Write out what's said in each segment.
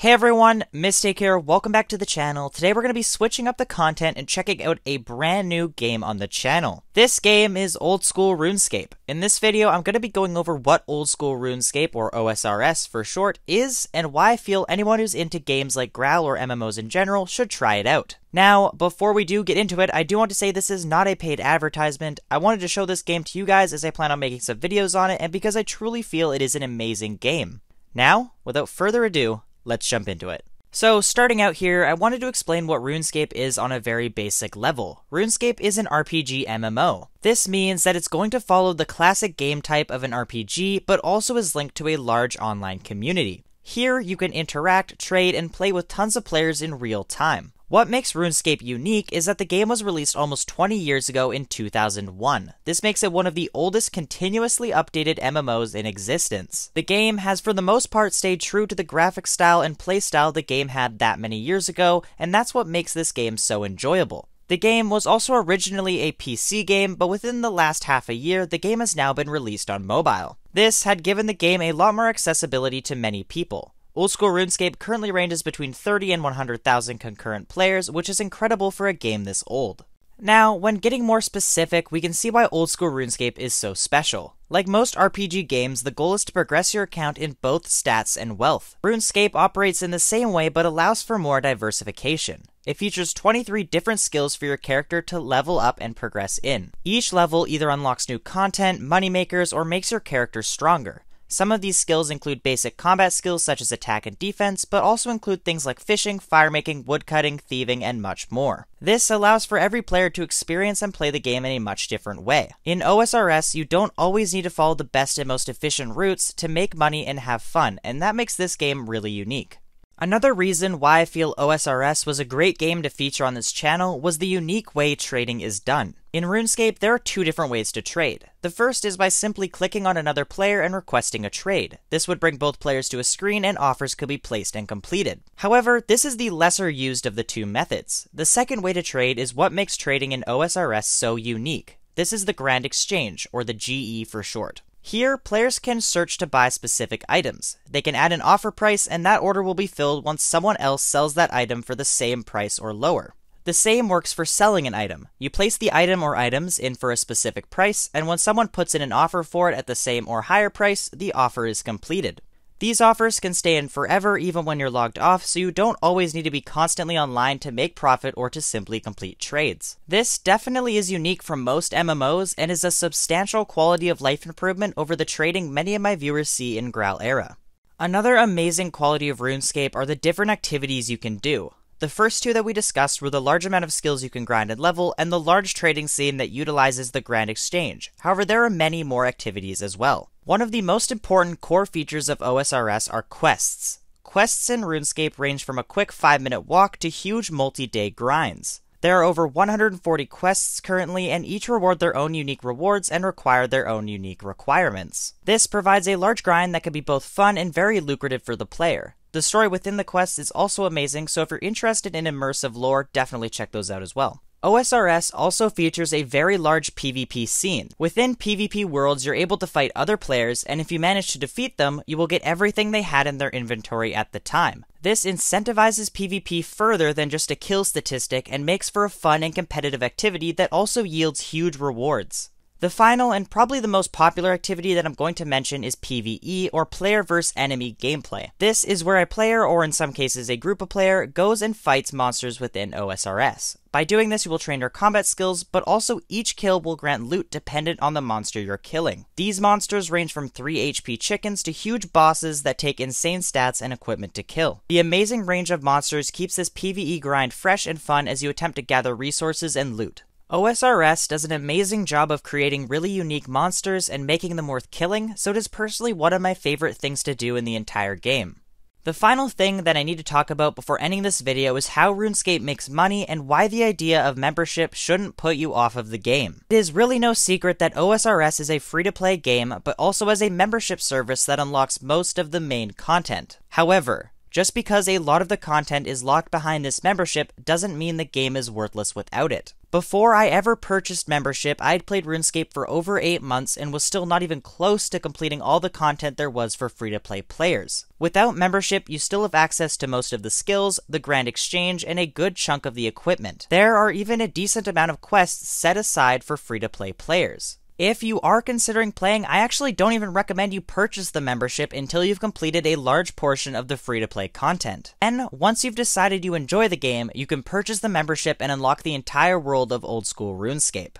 Hey everyone, Mistik here, welcome back to the channel. Today we're going to be switching up the content and checking out a brand new game on the channel. This game is Old School Runescape. In this video, I'm going to be going over what Old School Runescape, or OSRS for short, is, and why I feel anyone who's into games like Graal or MMOs in general should try it out. Now, before we do get into it, I do want to say this is not a paid advertisement. I wanted to show this game to you guys as I plan on making some videos on it, and because I truly feel it is an amazing game. Now, without further ado, let's jump into it. So, starting out here, I wanted to explain what RuneScape is on a very basic level. RuneScape is an RPG MMO. This means that it's going to follow the classic game type of an RPG, but also is linked to a large online community. Here, you can interact, trade, and play with tons of players in real time. What makes RuneScape unique is that the game was released almost 20 years ago in 2001. This makes it one of the oldest continuously updated MMOs in existence. The game has for the most part stayed true to the graphic style and playstyle the game had that many years ago, and that's what makes this game so enjoyable. The game was also originally a PC game, but within the last half a year, the game has now been released on mobile. This had given the game a lot more accessibility to many people. Old School RuneScape currently ranges between 30 and 100,000 concurrent players, which is incredible for a game this old. Now, when getting more specific, we can see why Old School RuneScape is so special. Like most RPG games, the goal is to progress your account in both stats and wealth. RuneScape operates in the same way but allows for more diversification. It features 23 different skills for your character to level up and progress in. Each level either unlocks new content, moneymakers, or makes your character stronger. Some of these skills include basic combat skills such as attack and defense, but also include things like fishing, firemaking, woodcutting, thieving, and much more. This allows for every player to experience and play the game in a much different way. In OSRS, you don't always need to follow the best and most efficient routes to make money and have fun, and that makes this game really unique. Another reason why I feel OSRS was a great game to feature on this channel was the unique way trading is done. In RuneScape, there are two different ways to trade. The first is by simply clicking on another player and requesting a trade. This would bring both players to a screen and offers could be placed and completed. However, this is the lesser used of the two methods. The second way to trade is what makes trading in OSRS so unique. This is the Grand Exchange, or the GE for short. Here, players can search to buy specific items. They can add an offer price, and that order will be filled once someone else sells that item for the same price or lower. The same works for selling an item. You place the item or items in for a specific price, and when someone puts in an offer for it at the same or higher price, the offer is completed. These offers can stay in forever even when you're logged off, so you don't always need to be constantly online to make profit or to simply complete trades. This definitely is unique from most MMOs and is a substantial quality of life improvement over the trading many of my viewers see in Graal era. Another amazing quality of RuneScape are the different activities you can do. The first two that we discussed were the large amount of skills you can grind and level, and the large trading scene that utilizes the Grand Exchange. However, there are many more activities as well. One of the most important core features of OSRS are quests. Quests in RuneScape range from a quick 5-minute walk to huge multi-day grinds. There are over 140 quests currently, and each reward their own unique rewards and require their own unique requirements. This provides a large grind that can be both fun and very lucrative for the player. The story within the quests is also amazing, so if you're interested in immersive lore, definitely check those out as well. OSRS also features a very large PvP scene. Within PvP worlds, you're able to fight other players, and if you manage to defeat them, you will get everything they had in their inventory at the time. This incentivizes PvP further than just a kill statistic and makes for a fun and competitive activity that also yields huge rewards. The final and probably the most popular activity that I'm going to mention is PvE, or player vs enemy gameplay. This is where a player, or in some cases a group of players, goes and fights monsters within OSRS. By doing this, you will train your combat skills, but also each kill will grant loot dependent on the monster you're killing. These monsters range from 3 HP chickens to huge bosses that take insane stats and equipment to kill. The amazing range of monsters keeps this PvE grind fresh and fun as you attempt to gather resources and loot. OSRS does an amazing job of creating really unique monsters and making them worth killing, so it is personally one of my favorite things to do in the entire game. The final thing that I need to talk about before ending this video is how RuneScape makes money and why the idea of membership shouldn't put you off of the game. It is really no secret that OSRS is a free-to-play game, but also has a membership service that unlocks most of the main content. However, just because a lot of the content is locked behind this membership doesn't mean the game is worthless without it. Before I ever purchased membership, I had played RuneScape for over 8 months and was still not even close to completing all the content there was for free-to-play players. Without membership, you still have access to most of the skills, the Grand Exchange, and a good chunk of the equipment. There are even a decent amount of quests set aside for free-to-play players. If you are considering playing, I actually don't even recommend you purchase the membership until you've completed a large portion of the free-to-play content. Then, once you've decided you enjoy the game, you can purchase the membership and unlock the entire world of old school RuneScape.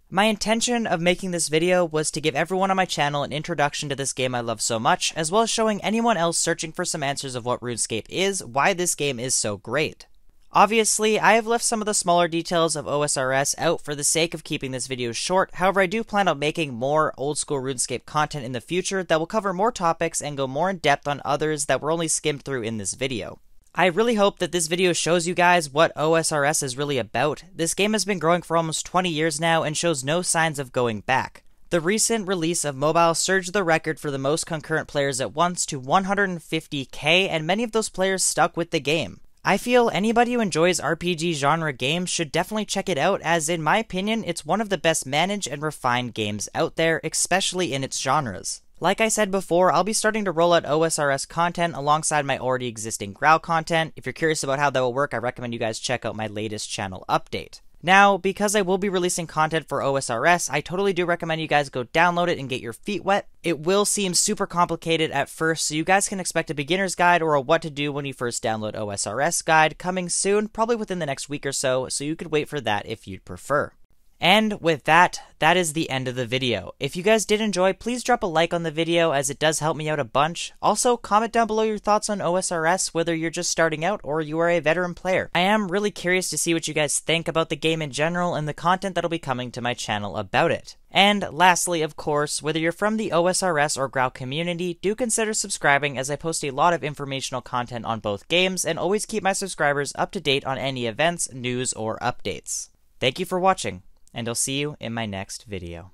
My intention of making this video was to give everyone on my channel an introduction to this game I love so much, as well as showing anyone else searching for some answers of what RuneScape is, why this game is so great. Obviously, I have left some of the smaller details of OSRS out for the sake of keeping this video short. However, I do plan on making more old school RuneScape content in the future that will cover more topics and go more in depth on others that were only skimmed through in this video. I really hope that this video shows you guys what OSRS is really about. This game has been growing for almost 20 years now and shows no signs of going back. The recent release of mobile surged the record for the most concurrent players at once to 150k, and many of those players stuck with the game. I feel anybody who enjoys RPG genre games should definitely check it out, as in my opinion, it's one of the best managed and refined games out there, especially in its genres. Like I said before, I'll be starting to roll out OSRS content alongside my already existing Graal content. If you're curious about how that will work, I recommend you guys check out my latest channel update. Now, because I will be releasing content for OSRS, I totally do recommend you guys go download it and get your feet wet. It will seem super complicated at first, so you guys can expect a beginner's guide or a what to do when you first download OSRS guide coming soon, probably within the next week or so you could wait for that if you'd prefer. And with that is the end of the video. If you guys did enjoy, please drop a like on the video, as it does help me out a bunch. Also, comment down below your thoughts on OSRS, whether you're just starting out or you are a veteran player. I am really curious to see what you guys think about the game in general and the content that'll be coming to my channel about it. And lastly, of course, whether you're from the OSRS or Graal community, do consider subscribing, as I post a lot of informational content on both games and always keep my subscribers up to date on any events, news, or updates. Thank you for watching, and I'll see you in my next video.